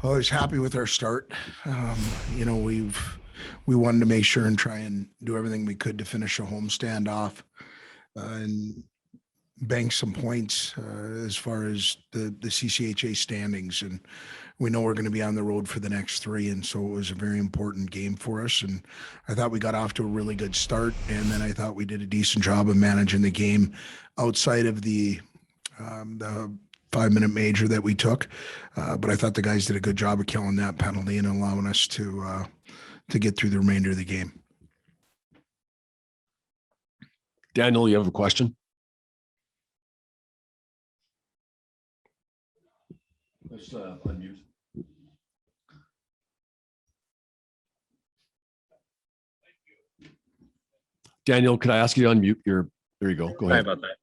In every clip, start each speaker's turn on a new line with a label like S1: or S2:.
S1: I was happy with our start. You know, we wanted to make sure and try and do everything we could to finish a homestand off and bank some points as far as the CCHA standings. And we know we're going to be on the road for the next three. And so it was a very important game for us. And I thought we got off to a really good start. And then I thought we did a decent job of managing the game outside of the 5-minute major that we took. But I thought the guys did a good job of killing that penalty and allowing us to get through the remainder of the game.
S2: Daniel, you have a question? Let's unmute. Daniel, could I ask you to unmute your, there you go. Go ahead.
S3: Sorry about that.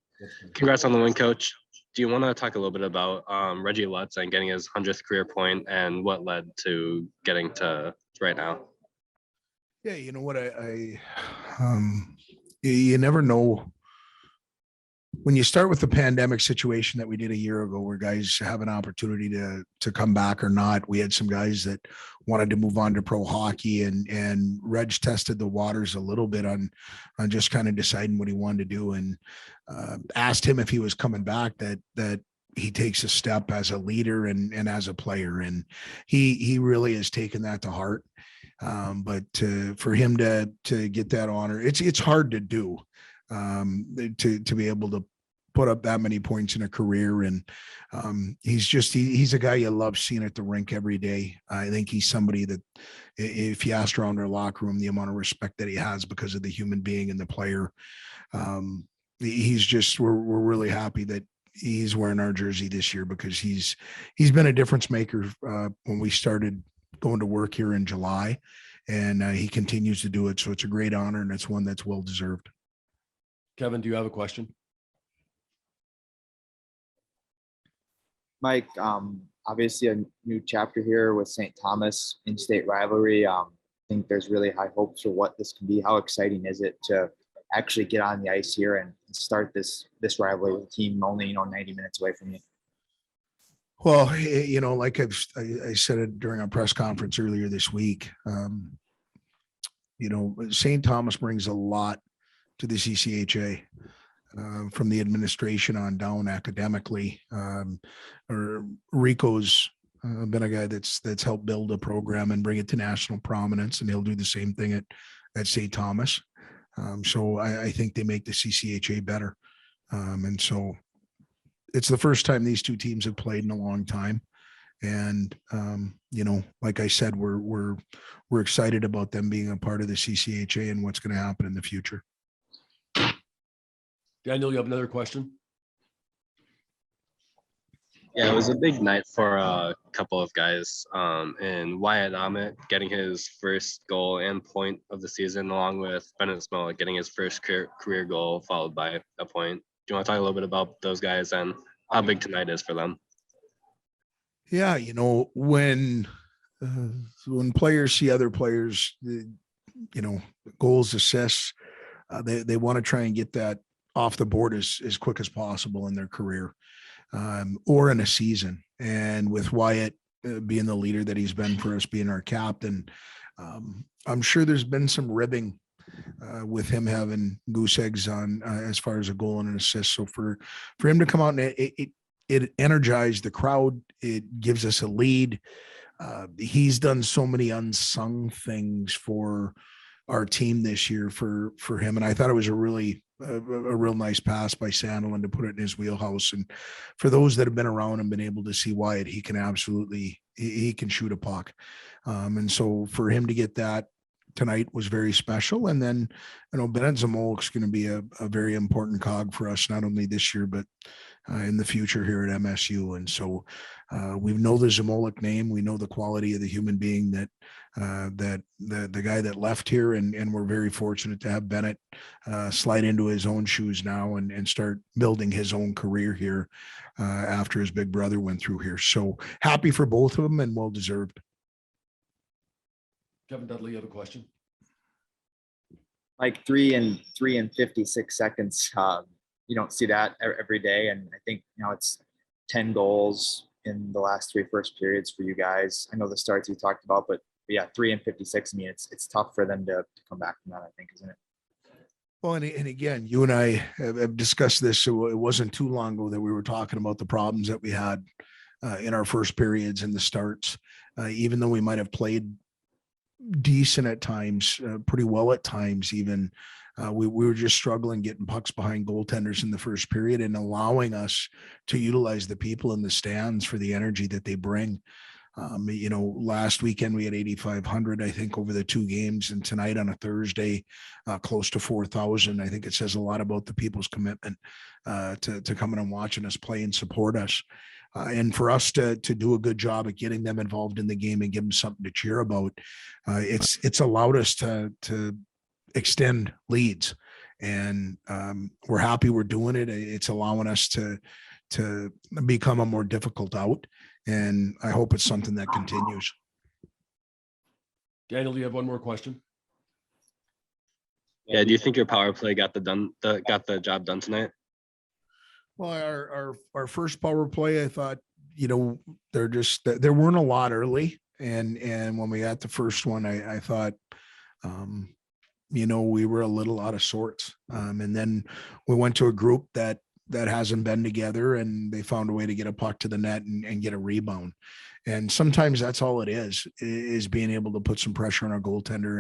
S3: Congrats on the win, Coach. Do you want to talk a little bit about Reggie Lutz and getting his 100th career point and what led to getting to right now?
S1: Yeah, you know what, you never know. When you start with the pandemic situation that we did a year ago, where guys have an opportunity to come back or not, we had some guys that wanted to move on to pro hockey, and Reg tested the waters a little bit on just kind of deciding what he wanted to do, and asked him if he was coming back, that he takes a step as a leader and as a player, and he really has taken that to heart. But for him to get that honor, it's hard to do. To be able to put up that many points in a career. And he's a guy you love seeing at the rink every day. I think he's somebody that, if you ask around our locker room, the amount of respect that he has because of the human being and the player, he's just, we're really happy that he's wearing our jersey this year, because he's been a difference maker when we started going to work here in July, and he continues to do it. So it's a great honor, and it's one that's well deserved.
S2: Kevin, do you have a question?
S4: Mike, obviously a new chapter here with St. Thomas in-state rivalry. I think there's really high hopes for what this can be. How exciting is it to actually get on the ice here and start this rivalry with a team only 90 minutes away from you?
S1: Well, like I said it during our press conference earlier this week, St. Thomas brings a lot to the CCHA, from the administration on down academically. Or Rico's been a guy that's helped build a program and bring it to national prominence, and he'll do the same thing at St. Thomas. So I think they make the CCHA better. And so it's the first time these two teams have played in a long time. And, like I said, we're excited about them being a part of the CCHA and what's going to happen in the future.
S2: Daniel, you have another question?
S3: Yeah, it was a big night for a couple of guys. And Wyatt Ahmet getting his first goal and point of the season, along with Bennett Smollett getting his first career goal, followed by a point. Do you want to talk a little bit about those guys and how big tonight is for them?
S1: Yeah, when players see other players, goals, assists, they want to try and get that off the board as quick as possible in their career, or in a season. And with Wyatt being the leader that he's been for us, being our captain, I'm sure there's been some ribbing with him having goose eggs on as far as a goal and an assist. So for him to come out and it energized the crowd, it gives us a lead. He's done so many unsung things for our team this year for him. And I thought it was a real nice pass by Sandelin to put it in his wheelhouse. And for those that have been around and been able to see Wyatt, he can shoot a puck. And so for him to get that tonight was very special. And then, Bennett Zamolek's going to be a very important cog for us, not only this year, but in the future here at MSU. And so we know the Zamolek name. We know the quality of the human being that the guy that left here, and we're very fortunate to have Bennett slide into his own shoes now and start building his own career here after his big brother went through here. So happy for both of them, and well deserved.
S2: Kevin Dudley, you have a question?
S4: Like 3 and 56 seconds. You don't see that every day. And I think, it's 10 goals, in the last 3 first periods for you guys? I know the starts you talked about, but yeah, 3 and 56. I mean, it's tough for them to come back from that, I think, isn't it?
S1: Well, and again, you and I have discussed this. So it wasn't too long ago that we were talking about the problems that we had in our first periods and the starts. Even though we might have played decent at times, pretty well at times, even we were just struggling getting pucks behind goaltenders in the first period and allowing us to utilize the people in the stands for the energy that they bring. Last weekend we had 8,500, I think, over the 2 games, and tonight on a Thursday, close to 4,000. I think it says a lot about the people's commitment to coming and watching us play and support us. And for us to do a good job at getting them involved in the game and give them something to cheer about, it's allowed us to extend leads, and we're happy we're doing it. It's allowing us to become a more difficult out, and I hope it's something that continues.
S2: Daniel, do you have one more question?
S3: Yeah. Do you think your power play got the job done tonight?
S1: Well, our first power play, I thought, there weren't a lot early, and when we got the first one, I thought, we were a little out of sorts, and then we went to a group that hasn't been together, and they found a way to get a puck to the net and get a rebound. And sometimes that's all it is being able to put some pressure on our goaltender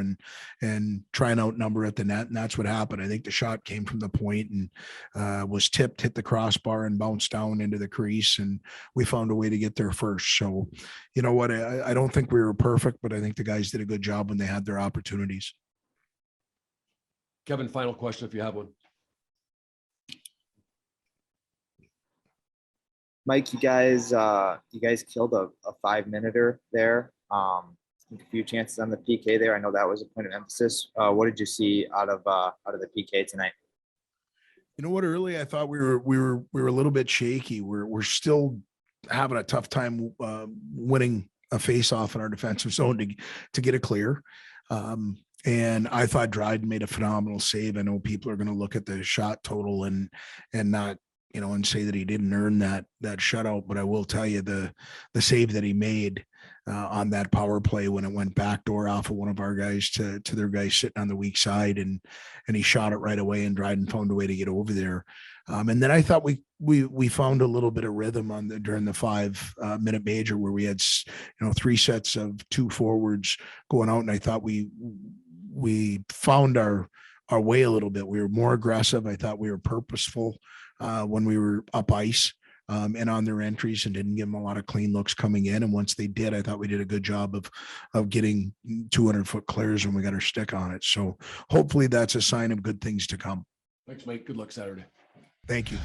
S1: and try and outnumber at the net. And that's what happened. I think the shot came from the point and was tipped, hit the crossbar, and bounced down into the crease. And we found a way to get there first. So, you know what? I don't think we were perfect, but I think the guys did a good job when they had their opportunities.
S2: Kevin, final question if you have one.
S4: Mike, you guys killed a 5-minute there. I think a few chances on the PK there. I know that was a point of emphasis. What did you see out of the PK tonight?
S1: You know what? Early, I thought we were a little bit shaky. We're still having a tough time winning a face-off in our defensive zone to get it clear. And I thought Dryden made a phenomenal save. I know people are going to look at the shot total and not, and say that he didn't earn that shutout. But I will tell you the save that he made on that power play when it went backdoor off of one of our guys to their guys sitting on the weak side, and he shot it right away, and Dryden found a way to get over there. And then I thought we found a little bit of rhythm during the 5-minute major, where we had 3 sets of 2 forwards going out, and I thought we found our way a little bit. We were more aggressive. I thought we were purposeful when we were up ice and on their entries, and didn't give them a lot of clean looks coming in. And once they did, I thought we did a good job of getting 200-foot clears when we got our stick on it. So hopefully that's a sign of good things to come.
S2: Thanks, Mike. Good luck Saturday.
S1: Thank you.